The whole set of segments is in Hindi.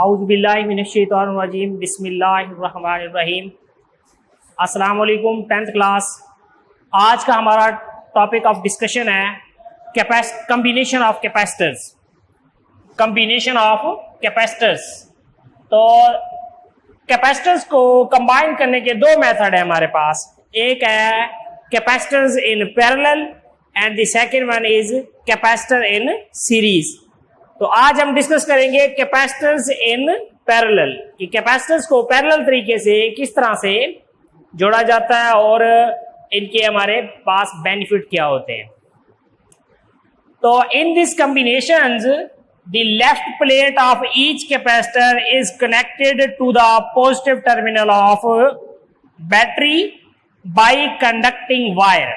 औज़ुबिल्लाहि मिनश्शैतानिर्रजीम बिस्मिल्लाहिर्रहमानिर्रहीम। अस्सलाम वालेकुम 10th क्लास। आज का हमारा टॉपिक ऑफ डिस्कशन है combination of capacitors. Combination of capacitors. तो कैपेसिटर्स को कंबाइन करने के दो मेथड है हमारे पास। एक है capacitors in parallel and the second one is capacitor in series. तो आज हम डिस्कस करेंगे कैपेसिटर्स इन पैरेलल कि कैपेसिटर्स को पैरेलल तरीके से किस तरह से जोड़ा जाता है और इनके हमारे पास बेनिफिट क्या होते हैं। तो in this combinations the left plate of each capacitor is connected to the positive terminal of battery by conducting wire.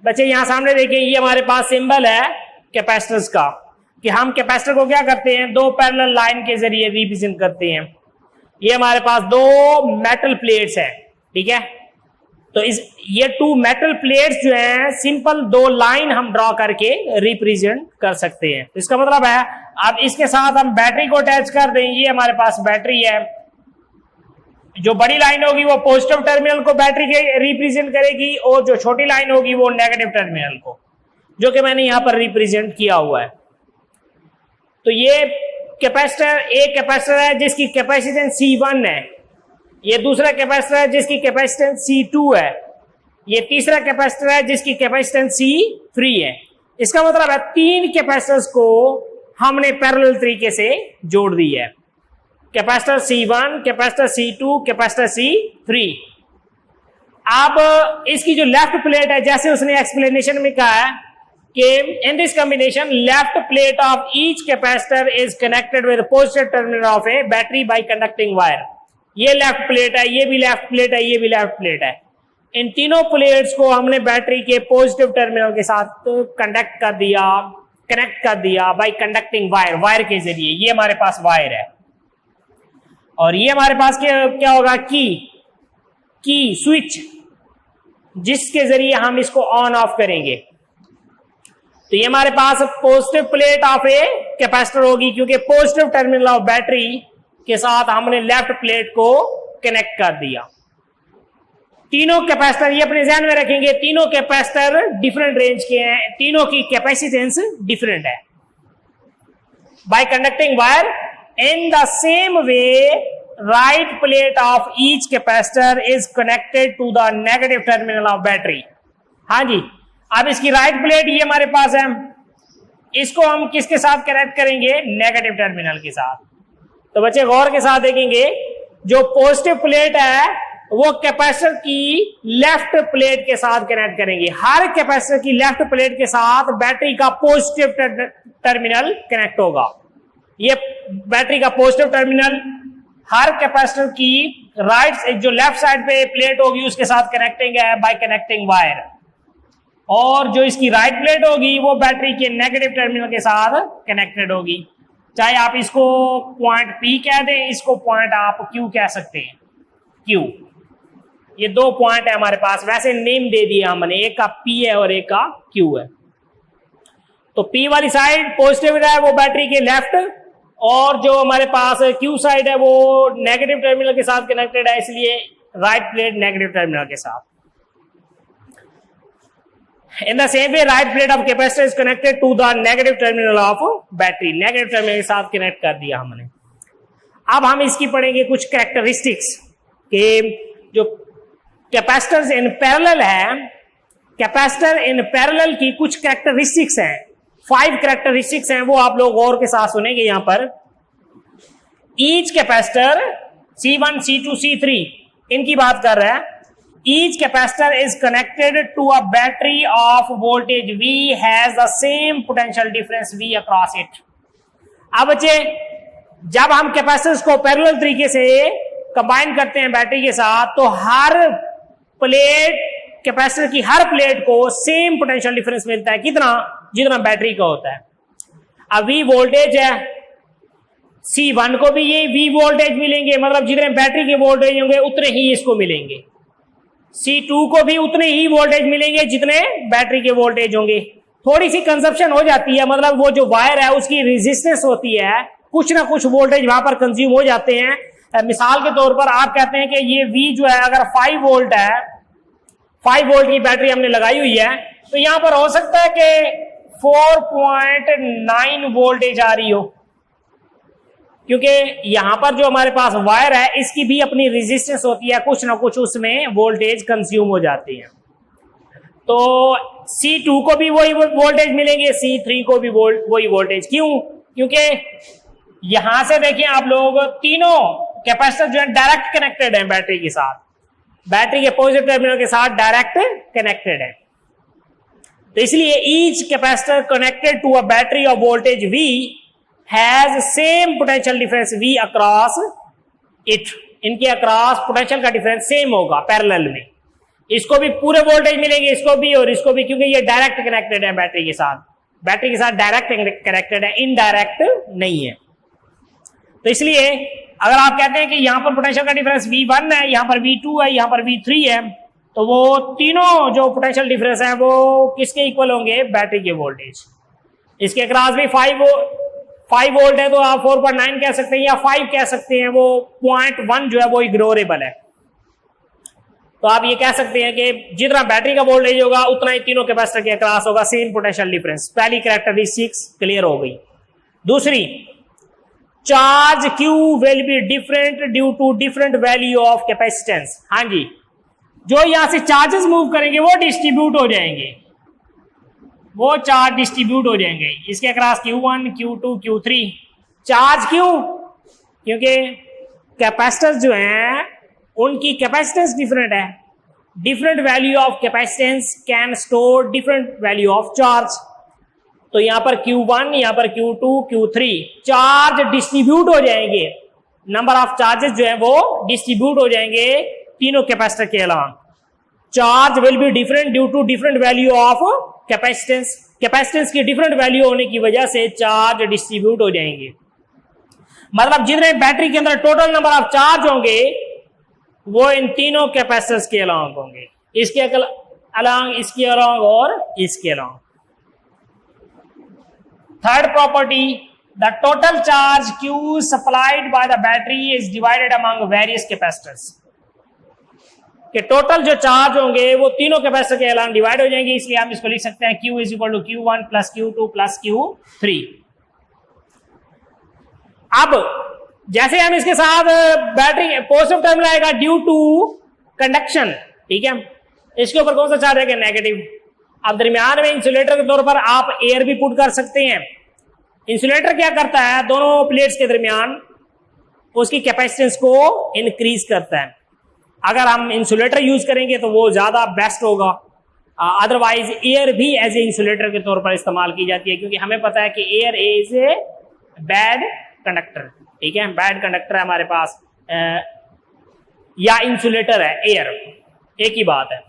बच्चे यहां सामने देखिए, ये हमारे पास सिंबल है कैपेसिटर्स का कि हम कैपेसिटर को क्या करते हैं, दो पैरेलल लाइन के जरिए रिप्रेजेंट करते हैं। ये हमारे पास दो मेटल प्लेट्स हैं, ठीक है। तो ये टू मेटल प्लेट्स जो हैं सिंपल दो लाइन हम ड्रॉ करके रिप्रेजेंट कर सकते हैं। तो इसका मतलब है अब इसके साथ हम बैटरी को अटैच कर दें। ये हमारे पास बैटरी है, जो बड़ी लाइन होगी वो पॉजिटिव टर्मिनल को बैटरी के रिप्रेजेंट करेगी और जो छोटी लाइन होगी वो नेगेटिव टर्मिनल को, जो कि मैंने यहां पर रिप्रेजेंट किया हुआ है। तो ये कैपेसिटर एक कैपेसिटर है जिसकी कैपेसिटेंस C1 है, ये दूसरा कैपेसिटर है जिसकी कैपेसिटेंस C2 है, ये तीसरा कैपेसिटर है जिसकी कैपेसिटेंस C3 है। इसका मतलब है तीन कैपेसिटर्स को हमने पैरेलल तरीके से जोड़ दी है। Capacitor C1, capacitor C2, capacitor C3। अब इसकी जो लेफ्ट प्लेट है, जैसे उसने एक्सप्लेनेशन में कहा है कि in this combination left plate of each capacitor is connected with positive terminal of a battery by conducting wire। ये लेफ्ट प्लेट है, ये भी लेफ्ट प्लेट है, ये भी लेफ्ट प्लेट है। इन तीनों प्लेट्स को हमने बैटरी के पॉजिटिव टर्मिनल के साथ कनेक्ट कर दिया बाय कंडक्टिंग वायर के जरिए। ये हमारे पास वायर है और ये हमारे पास क्या होगा, की स्विच, जिसके जरिए हम इसको ऑन ऑफ करेंगे। तो ये हमारे पास positive plate of a capacitor होगी, क्योंकि पॉजिटिव टर्मिनल ऑफ बैटरी के साथ हमने लेफ्ट प्लेट को कनेक्ट कर दिया। तीनों कैपेसिटर ये अपने ध्यान में रखेंगे, तीनों कैपेसिटर डिफरेंट रेंज के हैं, तीनों की कैपेसिटेंस डिफरेंट है। By conducting wire in the same way right plate of each capacitor is connected to the negative terminal of battery. हाँ जी, अब इसकी राइट प्लेट ये हमारे पास है, इसको हम किसके साथ कनेक्ट करेंगे, नेगेटिव टर्मिनल के साथ। तो बच्चे गौर के साथ देखेंगे, जो पॉजिटिव प्लेट है वो कैपेसिटर की लेफ्ट प्लेट के साथ कनेक्ट करेंगे। हर कैपेसिटर की लेफ्ट प्लेट के साथ बैटरी का पॉजिटिव टर्मिनल कनेक्ट होगा। ये बैटरी का पॉजिटिव टर्मिनल हर कैपेसिटर की राइट जो लेफ्ट साइड पे प्लेट होगी उसके साथ कनेक्टिंग है बाय कनेक्टिंग वायर, और जो इसकी राइट प्लेट होगी वो बैटरी के नेगेटिव टर्मिनल के साथ कनेक्टेड होगी। चाहे आप इसको पॉइंट P कह दें, इसको पॉइंट आप Q कह सकते हैं, Q। ये दो पॉइंट है हमारे पास, वैसे नेम दे दिया हमने, एक का P है और एक का Q है। तो P वाली साइड पॉजिटिव है वो बैटरी के लेफ्ट, और जो हमारे पास Q साइड है वो नेगेटिव टर्मिनल के साथ कनेक्टेड है, इसलिए राइट प्लेट नेगेटिव टर्मिनल के साथ। In the same way, right plate of capacitor is connected to the negative terminal of battery। Negative terminal के साथ कनेक्ट कर दिया हमने। अब हम इसकी पढ़ेंगे कुछ कैरेक्टरिस्टिक्स के जो कैपेसिटर्स इन पैरेलल है। कैपेसिटर इन पैरेलल की कुछ कैरेक्टरिस्टिक्स हैं, 5 कैरेक्टरिस्टिक्स हैं, वो आप लोग गौर के साथ सुनेंगे। यहां पर each capacitor C1, C2, C3 इनकी बात कर रहा है। Each capacitor is connected to a battery of voltage V has the same potential difference V across it। अब बच्चे जब हम कैपेसिटर्स को पैरेलल तरीके से कंबाइन करते हैं बैटरी के साथ, तो हर प्लेट कैपेसिटर की हर प्लेट को सेम पोटेंशियल डिफरेंस मिलता है, कितना, जितना बैटरी का होता है। अब V वोल्टेज है, C1 को भी ये V वोल्टेज मिलेंगे, मतलब जितने बैटरी के वोल्टेज होंगे उतने ही इसको मिलेंगे। C2 को भी उतने ही वोल्टेज मिलेंगे जितने बैटरी के वोल्टेज होंगे। थोड़ी सी कंजप्शन हो जाती है, मतलब वो जो वायर है उसकी रेजिस्टेंस होती है कुछ ना कुछ वोल्टेज वहां पर कंज्यूम हो जाते हैं। मिसाल के तौर पर आप कहते हैं कि ये V जो है अगर 5 वोल्ट है, 5 वोल्ट की बैटरी हमने लगाई हुई है, तो यहां पर हो सकता है कि 4.9 वोल्टेज आ रही हो, क्योंकि यहां पर जो हमारे पास वायर है इसकी भी अपनी रेजिस्टेंस होती है, कुछ ना कुछ उसमें वोल्टेज कंज्यूम हो जाती है। तो C2 को भी वही वोल्टेज मिलेंगे, C3 को भी वही वोल्टेज। क्यों? क्योंकि यहां से देखिए आप लोग, तीनों कैपेसिटर जो है डायरेक्ट कनेक्टेड है बैटरी के साथ, बैटरी के पॉजिटिव टर्मिनल के साथ डायरेक्ट कनेक्टेड है। तो इसलिए each capacitor connected to a battery of voltage V has same potential difference V across it. इनके अक्रॉस पोटेंशियल का डिफरेंस सेम होगा पैरेलल में। इसको भी पूरे वोल्टेज मिलेंगे, इसको भी और इसको भी, क्योंकि ये डायरेक्ट कनेक्टेड है बैटरी के साथ। बैटरी के साथ डायरेक्ट कनेक्टेड है, इनडायरेक्ट नहीं है। तो इसलिए अगर आप कहते हैं कि यहां पर पोटेंशियल का डिफरेंस V1 है, यहां पर V2 है, यहां पर V3 है, तो वो तीनों जो पोटेंशियल डिफरेंस है वो किसके इक्वल होंगे? बैटरी के वोल्टेज। इसके अक्रॉस भी 5 वोल्ट है, तो आप 4.9 कह सकते हैं या 5 कह सकते हैं, वो 0.1 जो है वो इग्नोरेबल है। तो आप ये कह सकते हैं कि जितना बैटरी का वोल्टेज होगा उतना ही तीनों कैपेसिटर के अक्रॉस होगा, सेम पोटेंशियल डिफरेंस। पहली कैरेक्टरिस्टिक्स क्लियर हो गई। दूसरी, charge Q will be different due to different value of capacitance. हाँ जी, जो यहां से चार्जेस मूव करेंगे वो डिस्ट्रीब्यूट हो जाएंगे, वो चार्ज डिस्ट्रीब्यूट हो जाएंगे। इसके across Q1, Q2, Q3। Charge क्यों? क्योंकि कैपेसिटर्स जो हैं उनकी कैपेसिटेंस डिफरेंट है। Different value of capacitance can store different value of charge. तो यहां पर Q1, यहां पर Q2, Q3 चार्ज डिस्ट्रीब्यूट हो जाएंगे। नंबर ऑफ चार्जेस जो है वो डिस्ट्रीब्यूट हो जाएंगे तीनों कैपेसिटर के अलावा। Charge will be different due to different value of capacitance. Capacitance की डिफरेंट वैल्यू होने की वजह से चार्ज डिस्ट्रीब्यूट हो जाएंगे। मतलब जितने बैटरी के अंदर टोटल नंबर ऑफ चार्ज होंगे वो इन तीनों कैपेसिटर्स के अलॉन्ग होंगे, इसके अलॉन्ग, इसके अलॉन्ग और इसके along. Third property, the total charge Q supplied by the battery is divided among various capacitors. कि टोटल जो चार्ज होंगे वो तीनों कैपेसिटर के अलॉन्ग डिवाइड हो जाएंगे, इसलिए हम इसको लिख सकते हैं Q is equal to Q1 plus Q2 plus Q3। अब जैसे हम इसके साथ बैटरी पॉजिटिव टर्मिनल आएगा ड्यू टू कंडक्शन, ठीक है, इसके ऊपर कौन सा चार्ज आएगा? नेगेटिव। अब दरमियान में इंसुलेटर के तौर पर आप एयर भी पुट कर सकते हैं। इंसुलेटर क्या करता है? दोनों प्लेट्स के दरमियान उसकी कैपेसिटेंस को इंक्रीज करता है। अगर हम इंसुलेटर यूज करेंगे तो वो ज्यादा बेस्ट होगा। अदरवाइज एयर भी एज ए इंसुलेटर के तौर पर इस्तेमाल की जाती है, क्योंकि हमें पता है कि air is a bad conductor, ठीक है, बैड कंडक्टर है हमारे पास, या इंसुलेटर है एयर, एक ही बात है।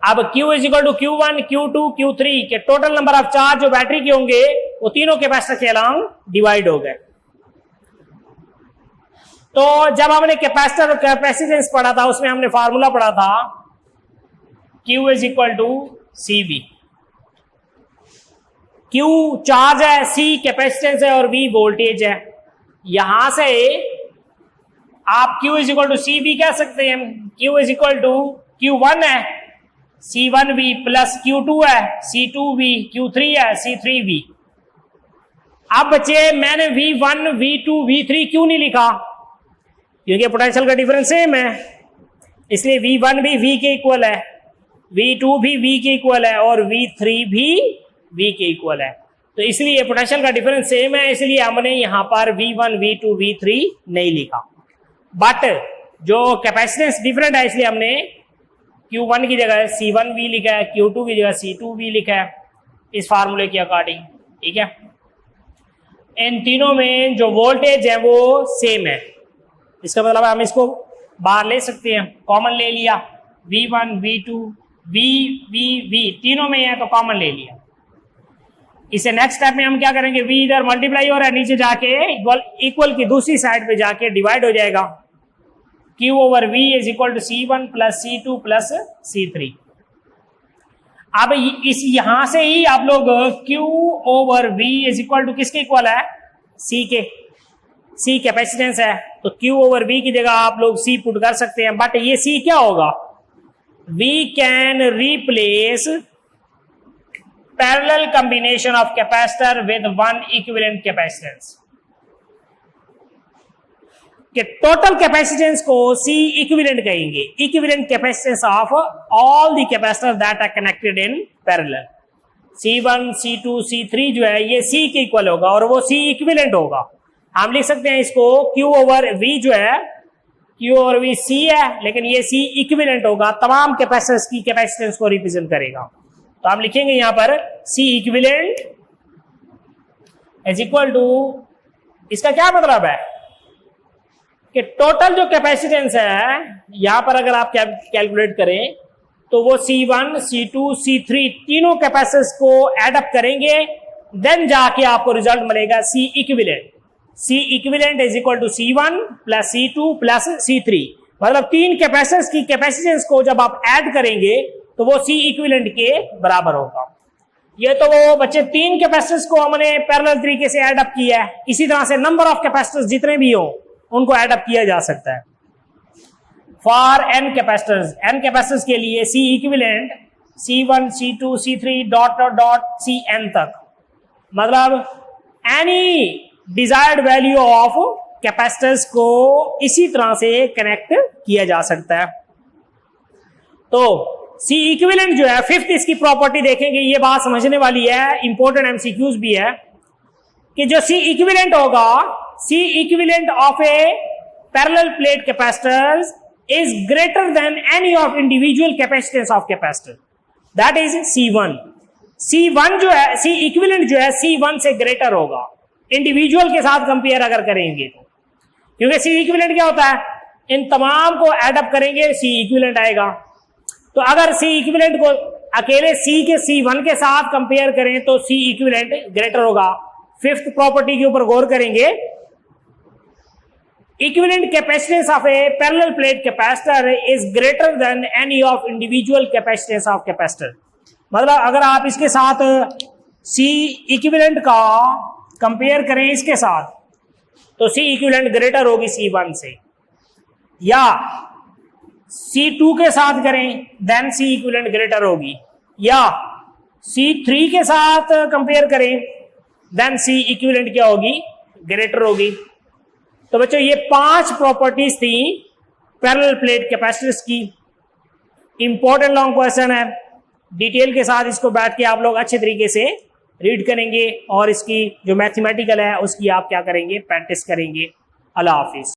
अब Q is equal to Q1, Q2, Q3 के टोटल नंबर ऑफ चार्ज जो बैटरी के होंगे वो तीनों कैपेसिटर के अलॉन्ग डिवाइड हो गए। तो जब हमने कैपेसिटर और कैपेसिटेंस पढ़ा था उसमें हमने फार्मूला पढ़ा था Q is equal to CV। Q charge है, C कैपेसिटेंस है और V वोल्टेज है। यहां से आप Q is equal to CV कह सकते हैं। Q is equal to Q1 है, C1V प्लस Q2 है, C2V, Q3 है, C3V। अब बच्चे मैंने V1, V2, V3 क्यों नहीं लिखा? क्योंकि पोटेंशियल का डिफरेंस सेम है, इसलिए V1 भी V के इक्वल है, V2 भी V के इक्वल है और V3 भी V के इक्वल है। तो इसलिए पोटेंशियल का डिफरेंस सेम है, इसलिए हमने यहां पर V1, V2, V3 नहीं लिखा। बट जो कैपेसिटेंस डिफरेंट है इसलिए हमने Q1 की जगह C1V लिखा है, Q2 की जगह C2V लिखा है, इस फार्मूले के अकॉर्डिंग, ठीक है। इन तीनों में जो वोल्टेज है वो सेम है, इसका मतलब हम इसको बाहर ले सकते हैं, कॉमन ले लिया, V1, V2, V तीनों में है तो कॉमन ले लिया। इसे नेक्स्ट स्टेप में हम क्या करेंगे? V इधर मल्टीप्लाई हो रहा है, नीचे जाके इक्वल की दूसरी साइड पे जाके डिवाइड हो जाएगा। Q over V is equal to C1 plus C2 plus C3। अब इस यहां से ही आप लोग Q over V is equal to किसके इक्वल है? सी के, सी कैपेसिटेंस है, तो Q ओवर V की जगह आप लोग C पुट कर सकते हैं, बट ये C क्या होगा, we can replace parallel combination of capacitor with one equivalent capacitance, कि टोटल कैपेसिटेंस को C इक्विवेलेंट कहेंगे, equivalent capacitance of all the capacitor that are connected in parallel. C1, C2, C3 जो है ये C के इक्वल होगा और वो C इक्विवेलेंट होगा। हम लिख सकते हैं इसको Q ओवर V जो है, Q ओवर V C है, लेकिन ये C इक्विवेलेंट होगा, तमाम कैपेसिटर्स की कैपेसिटेंस को रिप्रेजेंट करेगा। तो हम लिखेंगे यहां पर C equivalent is equal to, इसका क्या मतलब है कि टोटल जो कैपेसिटेंस है यहां पर अगर आप कैलकुलेट करें तो वो C1, C2, C3 तीनों कैपेसिटर्स को एड अप करेंगे, देन जाके आपको रिजल्ट मिलेगा C equivalent. C equivalent is equal to C1 plus C2 plus C3, मतलब तीन कैपेसिटर्स की कैपेसिटेंस को जब आप ऐड करेंगे तो वो C इक्विवेलेंट के बराबर होगा। ये तो वो बच्चे तीन कैपेसिटर्स को हमने पैरेलल तरीके से ऐड अप किया है, इसी तरह से नंबर ऑफ कैपेसिटर्स जितने भी हो उनको ऐड अप किया जा सकता है। फॉर n कैपेसिटर्स के लिए C equivalent C1, C2, C3 dot dot dot Cn तक, मतलब any desired value of capacitors को इसी तरह से कनेक्ट किया जा सकता है। तो C इक्विवेलेंट जो है, फिफ्थ इसकी प्रॉपर्टी देखेंगे, ये बात समझने वाली है, इंपॉर्टेंट एमसीक्यूज भी है, कि जो C इक्विवेलेंट होगा, C equivalent of A parallel plate capacitors is greater than any of individual capacitance of capacitor, that is C1 जो है, C इक्विवेलेंट जो है C1 से ग्रेटर होगा इंडिविजुअल के साथ कंपेयर अगर करेंगे तो, क्योंकि C इक्विवेलेंट क्या होता है, इन तमाम को एड अप करेंगे C इक्विवेलेंट आएगा। तो अगर C इक्विवेलेंट को अकेले C के C1 के साथ कंपेयर करें तो C इक्विवेलेंट ग्रेटर होगा। फिफ्थ प्रॉपर्टी के ऊपर गौर करेंगे, equivalent capacitance of a parallel plate capacitor is greater than any of individual capacitance of capacitor, मतलब अगर आप इसके साथ C इक्विवेलेंट का कंपेयर करें इसके साथ तो C इक्विवेलेंट ग्रेटर होगी C1 से, या C2 के साथ करें देन C इक्विवेलेंट ग्रेटर होगी, या C3 के साथ कंपेयर करें देन C इक्विवेलेंट क्या होगी, ग्रेटर होगी। तो बच्चों ये 5 प्रॉपर्टीज थी पैरेलल प्लेट कैपेसिटर्स की। इंपॉर्टेंट लॉन्ग क्वेश्चन है, डिटेल के साथ इसको बैठ के आप लोग अच्छे तरीके से रीड करेंगे और इसकी जो मैथमेटिकल है उसकी आप क्या करेंगे, प्रैक्टिस करेंगे। अल्लाह हाफिज।